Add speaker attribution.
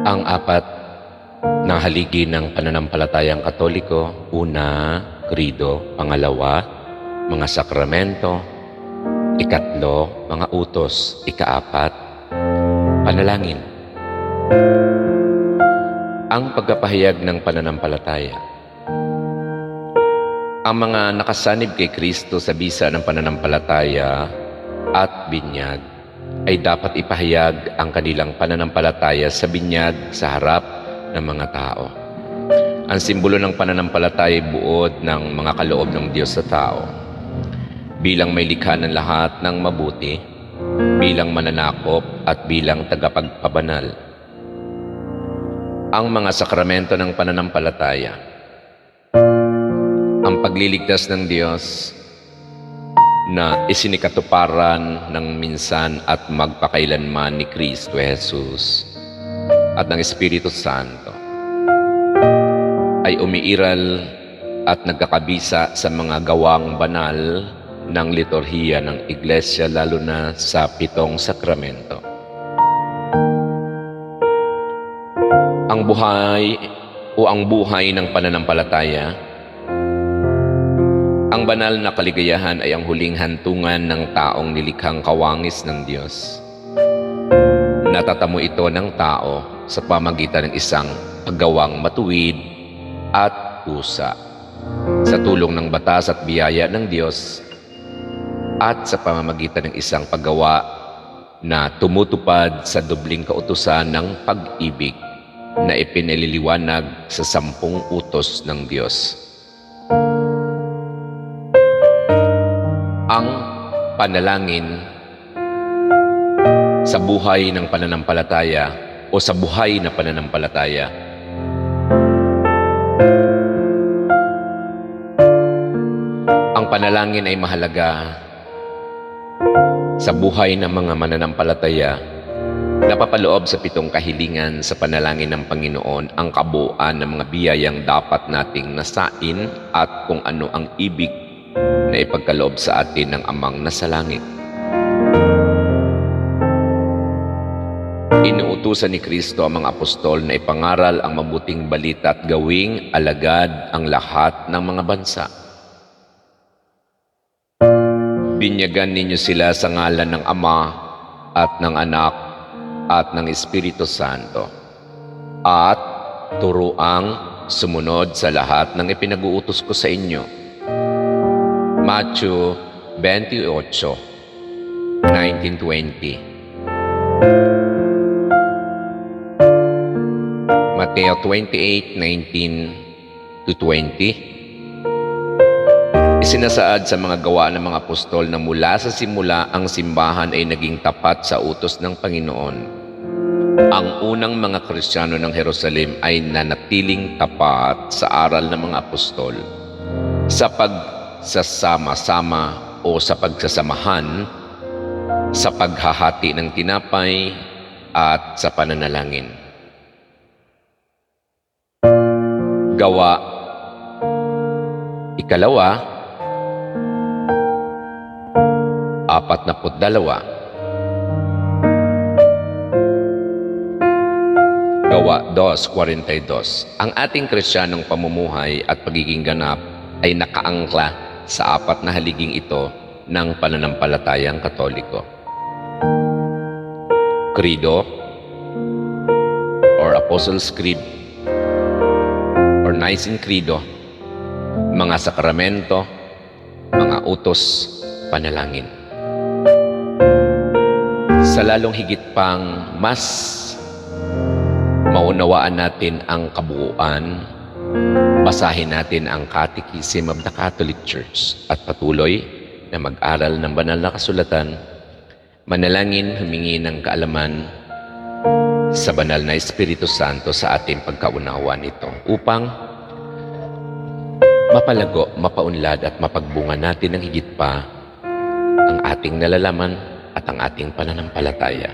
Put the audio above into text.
Speaker 1: Ang apat na haligi ng pananampalatayang Katoliko: una, Krido; pangalawa, mga sakramento; ikatlo, mga utos; ikaapat, panalangin. Ang pagpapahayag ng pananampalataya. Ang mga nakasanib kay Kristo sa bisa ng pananampalataya at binyag ay dapat ipahayag ang kanilang pananampalataya sa binyag sa harap ng mga tao. Ang simbolo ng pananampalataya ay buod ng mga kaloob ng Diyos sa tao. Bilang may likha ng lahat ng mabuti, bilang mananakop at bilang tagapagpabanal. Ang mga sakramento ng pananampalataya. Ang pagliligtas ng Diyos na isinikatuparan ng minsan at magpakailanman ni Kristo Jesus at ng Espiritu Santo ay umiiral at nagkakabisa sa mga gawang banal ng liturhiya ng Iglesia, lalo na sa 7 sakramento. Ang buhay o ang buhay ng pananampalataya. Ang banal na kaligayahan ay ang huling hantungan ng taong nilikhang kawangis ng Diyos. Natatamo ito ng tao sa pamagitan ng isang paggawang matuwid at pusa, sa tulong ng batas at biyaya ng Diyos, at sa pamamagitan ng isang paggawa na tumutupad sa dubling kautusan ng pag-ibig na ipinaliliwanag sa 10 utos ng Diyos. Ang panalangin sa buhay ng pananampalataya o sa buhay na pananampalataya. Ang panalangin ay mahalaga sa buhay ng mga mananampalataya. Napapaloob sa 7 kahilingan sa panalangin ng Panginoon ang kabuuan ng mga biyayang dapat nating nasain at kung ano ang ibig na ipagkaloob sa atin ng Amang nasa langit. Inuutusan ni Kristo ang mga apostol na ipangaral ang mabuting balita at gawing alagad ang lahat ng mga bansa. Binyagan ninyo sila sa ngalan ng Ama at ng Anak at ng Espiritu Santo, at turuang sumunod sa lahat ng ipinag-uutos ko sa inyo. Matthew 28:19-20. Mateo 28:19-20. Isinasaad sa mga gawa ng mga apostol na mula sa simula ang simbahan ay naging tapat sa utos ng Panginoon. Ang unang mga Kristiyano ng Jerusalem ay nanatiling tapat sa aral ng mga apostol, sa pagsasama-sama o sa pagsasamahan, sa paghahati ng tinapay at sa pananalangin. Gawa 2, 42. Gawa 2:42. Ang ating Kristiyanong pamumuhay at pagiging ganap ay nakaangkla sa 4 na haliging ito ng pananampalatayang Katoliko. Credo or Apostles' Creed or Nicene Credo, mga sakramento, mga utos, panalangin. Sa lalong higit pang mas maunawaan natin ang kabuuan, basahin natin ang Catechism of the Catholic Church at patuloy na mag-aral ng banal na kasulatan, manalangin, humingi ng kaalaman sa banal na Espiritu Santo sa ating pagkaunawa nito upang mapalago, mapaunlad at mapagbunga natin ng higit pa ang ating nalalaman at ang ating pananampalataya.